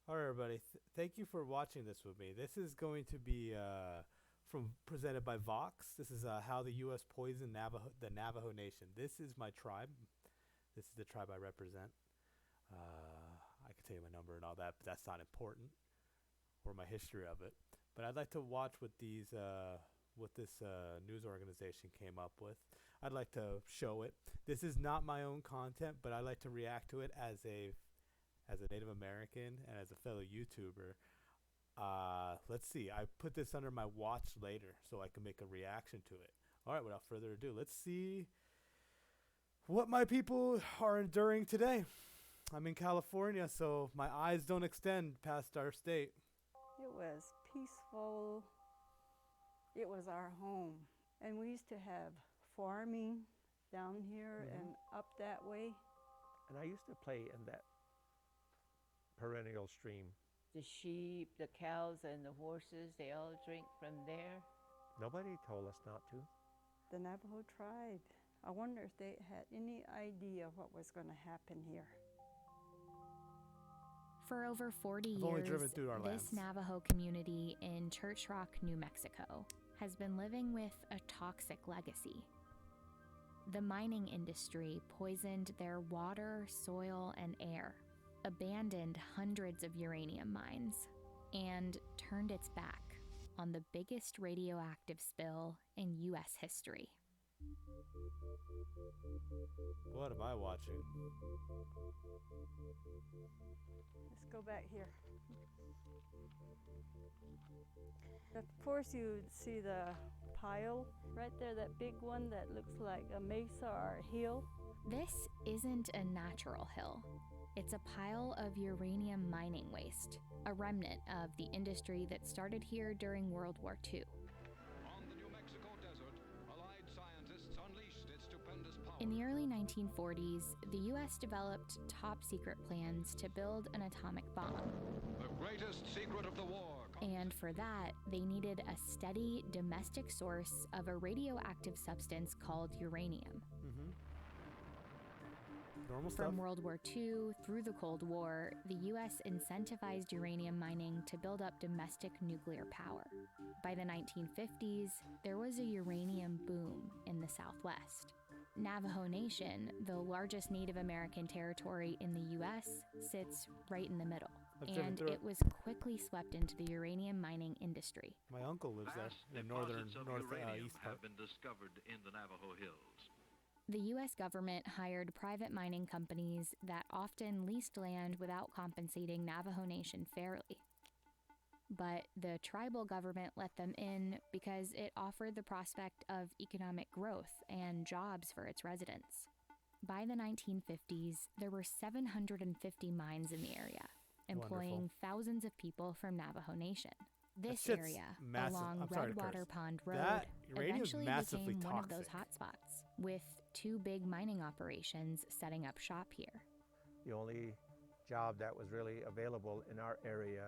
All right, everybody. Thank you for watching this with me. This is going to be from presented by Vox. This is how the U.S. poisoned the Navajo Nation. This is my tribe. This is the tribe I represent. I can tell you my number and all that, but that's not important, or my history of it. But I'd like to watch what this news organization came up with. I'd like to show it. This is not my own content, but I like to react to it as a Native American and as a fellow YouTuber. Let's see. I put this under my watch later so I can make a reaction to it. All right, without further ado, let's see what my people are enduring today. I'm in California, so my eyes don't extend past our state. It was peaceful. It was our home. And we used to have farming down here and up that way. And I used to play in that perennial stream. The sheep, the cows, and the horses, they all drink from there. Nobody told us not to. The Navajo tribe. I wonder if they had any idea what was going to happen here. For over 40 I've only driven years, through our this lands. Navajo community in Church Rock, New Mexico, has been living with a toxic legacy. The mining industry poisoned their water, soil, and air, abandoned hundreds of uranium mines, and turned its back on the biggest radioactive spill in U.S. history. What am I watching? Let's go back here. Of course, you see the pile right there, that big one that looks like a mesa or a hill. This isn't a natural hill. It's a pile of uranium mining waste, a remnant of the industry that started here during World War II. On the New Mexico desert, Allied scientists unleashed its stupendous power. In the early 1940s, the U.S. developed top-secret plans to build an atomic bomb. The greatest secret of the war. And for that, they needed a steady domestic source of a radioactive substance called uranium. Normal stuff. From World War II through the Cold War, the U.S. incentivized uranium mining to build up domestic nuclear power. By the 1950s, there was a uranium boom in the Southwest. Navajo Nation, the largest Native American territory in the U.S., sits right in the middle. I've driven And through it it. was quickly swept into the uranium mining industry. My uncle lives there Vast in deposits of uranium east have part. been discovered in the Navajo Hills. The U.S. government hired private mining companies that often leased land without compensating Navajo Nation fairly. But the tribal government let them in because it offered the prospect of economic growth and jobs for its residents. By the 1950s, there were 750 mines in the area, employing Wonderful. thousands of people from Navajo Nation. This shit's area, massive. along I'm sorry to Redwater curse. Pond Road, That uranium's eventually massively became one of those toxic. hotspots, with two big mining operations setting up shop here. The only job that was really available in our area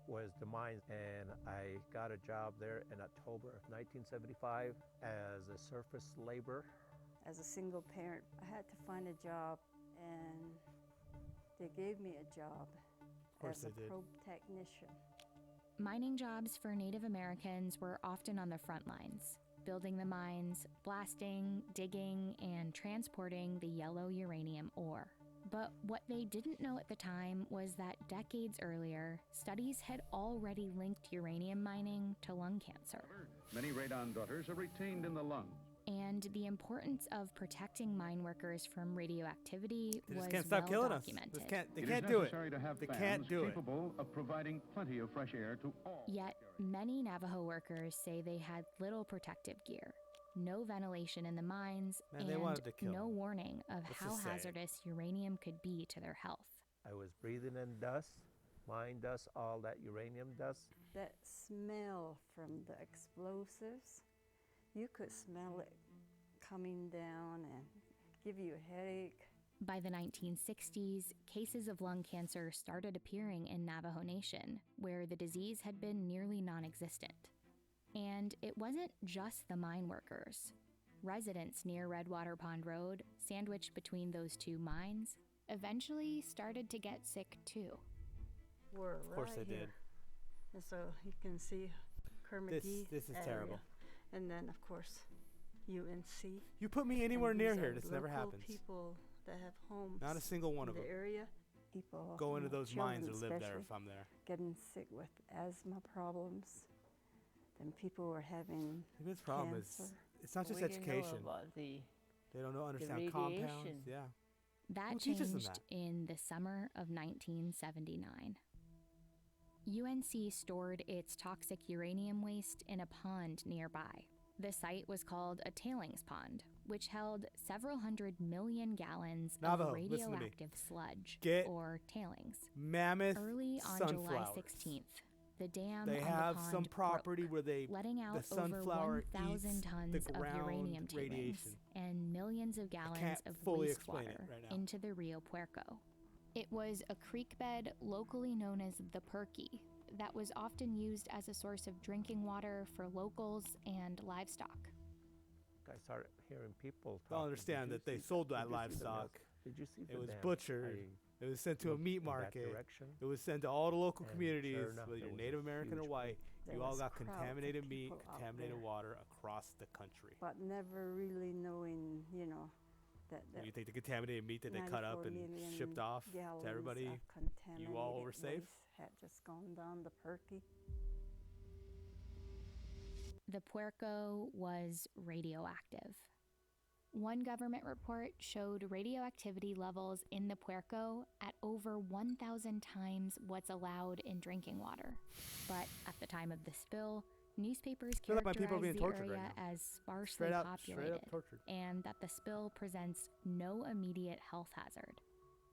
was the mines, and I got a job there in October of 1975 as a surface laborer. As a single parent, I had to find a job, and they gave me a job course as a they did. probe technician. Mining jobs for Native Americans were often on the front lines, building the mines, blasting, digging, and transporting the yellow uranium ore. But what they didn't know at the time was that decades earlier, studies had already linked uranium mining to lung cancer. Many radon daughters are retained in the lungs. And the importance of protecting mine workers from radioactivity They was just can't stop well killing us. documented. They It can't is do necessary it. to have They fans can't do it. capable of providing plenty of fresh air to all. Yet, many Navajo workers say they had little protective gear, no ventilation in the mines, Man, they wanted to and kill no them. warning of Let's how just say it. hazardous uranium could be to their health. I was breathing in dust, mine dust, all that uranium dust. That smell from the explosives, you could smell it coming down and give you a headache. By the 1960s, cases of lung cancer started appearing in Navajo Nation, where the disease had been nearly non-existent. And it wasn't just the mine workers. Residents near Redwater Pond Road, sandwiched between those two mines, eventually started to get sick too. were Of course right they here. did. And so you can see Kermagee This is area. terrible. And then, of course, UNC. You put me anywhere And near these here, are this never local happens. people that have homes Not a single one in of the them. area. People, Go into those mines or children live there especially, if I'm there. getting sick with asthma problems. Then people were having The biggest problem is cancer. it's not just We didn't know education. about the They don't know understand compounds. radiation. Yeah. That Who teaches them changed that? in the summer of 1979. UNC stored its toxic uranium waste in a pond nearby. The site was called a tailings pond, which held several 100 million gallons Navajo, of listen to me. radioactive sludge, Get or tailings. Mammoth Early on July sunflowers. 16th, the dam They on have the pond some property broke, where they letting out the over sunflower 1,000 eats tons the of ground uranium tailings radiation. and millions of gallons can't of fully explain it wastewater right now. into the Rio Puerco. It was a creek bed locally known as the Perky that was often used as a source of drinking water for locals and livestock. I started hearing people They'll talking. understand "Did that you they see sold did that you see the livestock. milk? Did you see It the was dam?" butchered. It was sent to a looked meat in that market. direction, It was sent to all the local and communities, sure enough, whether there you're was a Native American or huge white. There You all was got crowds of contaminated meat, people out contaminated there. water across the country. But never really knowing, that You think the contaminated meat that they cut up 94 and million shipped off gallons to everybody, of contaminated were safe? waste had just gone down the Perky. The Puerco was radioactive. One government report showed radioactivity levels in the Puerco at over 1,000 times what's allowed in drinking water. But at the time of the spill, newspapers feel like my people are characterized being the tortured right area now. as sparsely Straight up populated tortured. and that the spill presents no immediate health hazard.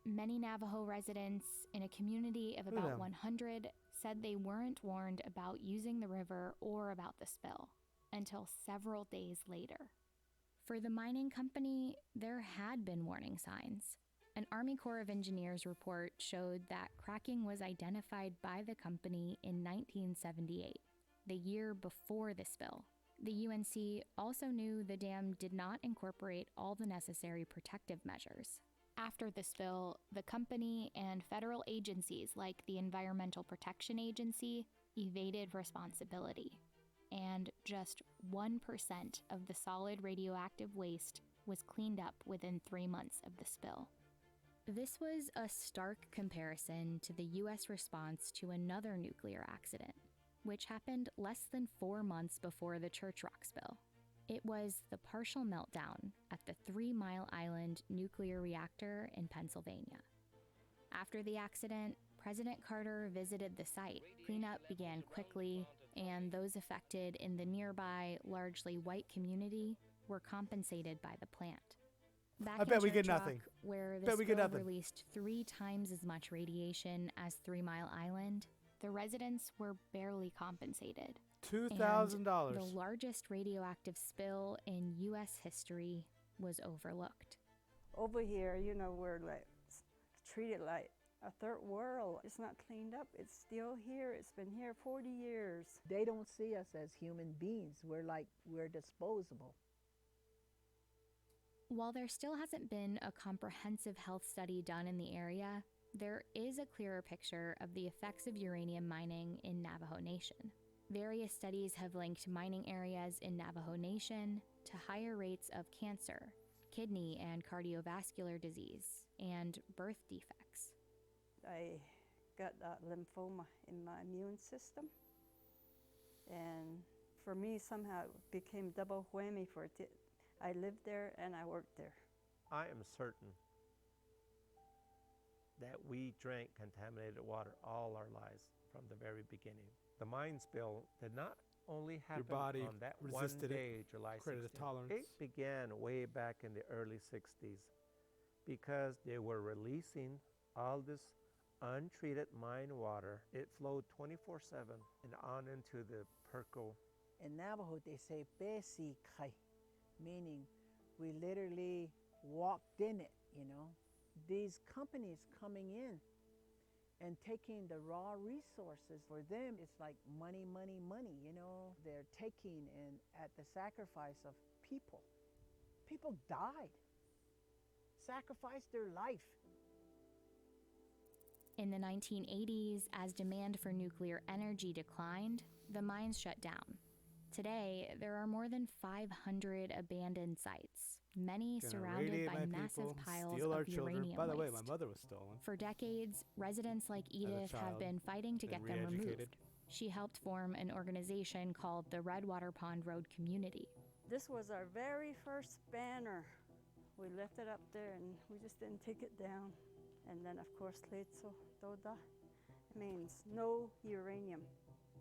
Many Navajo residents in a community of Look at about them. 100 said they weren't warned about using the river or about the spill until several days later. For the mining company, there had been warning signs. An Army Corps of Engineers report showed that cracking was identified by the company in 1978, the year before the spill. The UNC also knew the dam did not incorporate all the necessary protective measures. After the spill, the company and federal agencies like the Environmental Protection Agency evaded responsibility, and just 1% of the solid radioactive waste was cleaned up within 3 months of the spill. This was a stark comparison to the U.S. response to another nuclear accident, which happened less than 4 months before the Church Rock spill. It was the partial meltdown at the 3 Mile Island nuclear reactor in Pennsylvania. After the accident, President Carter visited the site. Cleanup began quickly, and those affected in the nearby, largely white community were compensated by the plant. Back I in bet we get Church Rock, nothing. where the Bet we get spill nothing. released 3 times as much radiation as 3 Mile Island, the residents were barely compensated. $2,000. The largest radioactive spill in U.S. history was overlooked. Over here, we're like treated like a third world. It's not cleaned up. It's still here. It's been here 40 years. They don't see us as human beings. We're disposable. While there still hasn't been a comprehensive health study done in the area, there is a clearer picture of the effects of uranium mining in Navajo Nation. Various studies have linked mining areas in Navajo Nation to higher rates of cancer, kidney and cardiovascular disease, and birth defects. I got lymphoma in my immune system. And for me, somehow it became double whammy for it. I lived there and I worked there. I am certain that we drank contaminated water all our lives from the very beginning. The mine spill did not only happen body on that one resisted it, day, July 16th. created a tolerance. It began way back in the early 60s because they were releasing all this untreated mine water. It flowed 24/7 and on into the Puerco. In Navajo, they say "besi kai," meaning we literally walked in it, These companies coming in and taking the raw resources, for them, it's like money, money, money, They're taking and at the sacrifice of people. People died, sacrificed their life. In the 1980s, as demand for nuclear energy declined, the mines shut down. Today, there are more than 500 abandoned sites, many surrounded by massive piles of uranium By the way, waste. my mother was stolen. For decades, residents like Edith have been fighting to get them removed. She helped form an organization called the Redwater Pond Road Community. This was our very first banner. We left it up there and we just didn't take it down. And then, of course, Letso Doda means no uranium.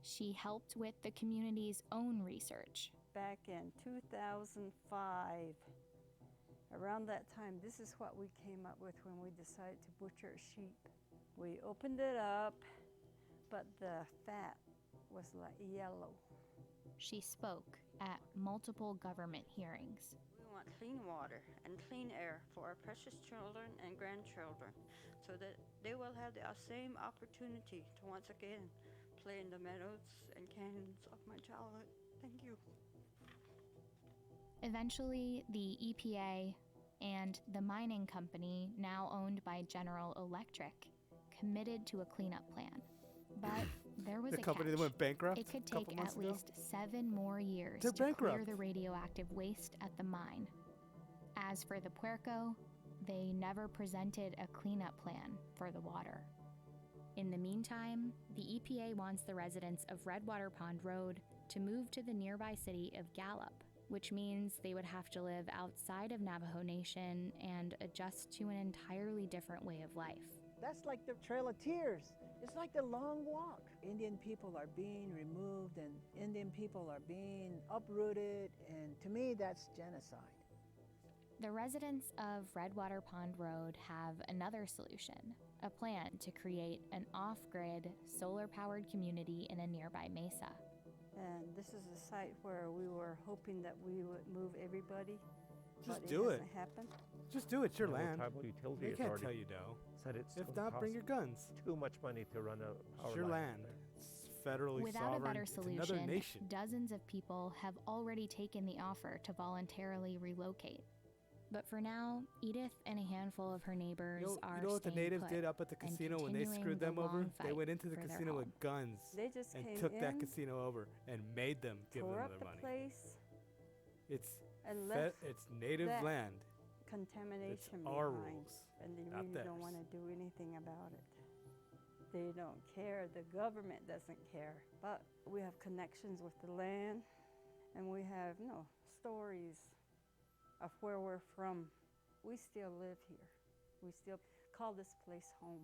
She helped with the community's own research. Back in 2005, around that time, this is what we came up with when we decided to butcher a sheep. We opened it up, but the fat was like yellow. She spoke at multiple government hearings. We want clean water and clean air for our precious children and grandchildren so that they will have the same opportunity to once again play in the meadows and canyons of my childhood. Thank you. Eventually, the EPA and the mining company, now owned by General Electric, committed to a cleanup plan. But there was a company catch. that went bankrupt. It could a couple take months at ago. least 7 more years They're to bankrupt. clear the radioactive waste at the mine. As for the Puerco, they never presented a cleanup plan for the water. In the meantime, the EPA wants the residents of Redwater Pond Road to move to the nearby city of Gallup, which means they would have to live outside of Navajo Nation and adjust to an entirely different way of life. That's like the Trail of Tears. It's like the long walk. Indian people are being removed and Indian people are being uprooted, and to me, that's genocide. The residents of Redwater Pond Road have another solution, a plan to create an off-grid, solar-powered community in a nearby mesa. And this is a site where we were hoping that we would move everybody. Just but do it. hasn't happened. Just do it. It's your Navajo land. Tribal Utility They can't Authority tell you no. said it's If gonna not, bring your cost guns. too much money to run a It's power your line land. there. It's federally Without sovereign. a better It's another solution, nation. dozens of people have already taken the offer to voluntarily relocate. But for now, Edith and a handful of her neighbors are you know what the staying natives put did up at the and casino when they continuing screwed the them over? long They fight went into the for their casino home. with guns They just and came took in, that casino over and made them give them tore up their the money. place, It's and left it's native that land. contamination our behind. rules, And they not really don't want to do anything about it. They don't care. The government doesn't care. But we have connections with the land, and we have, stories of where we're from. We still live here. We still call this place home.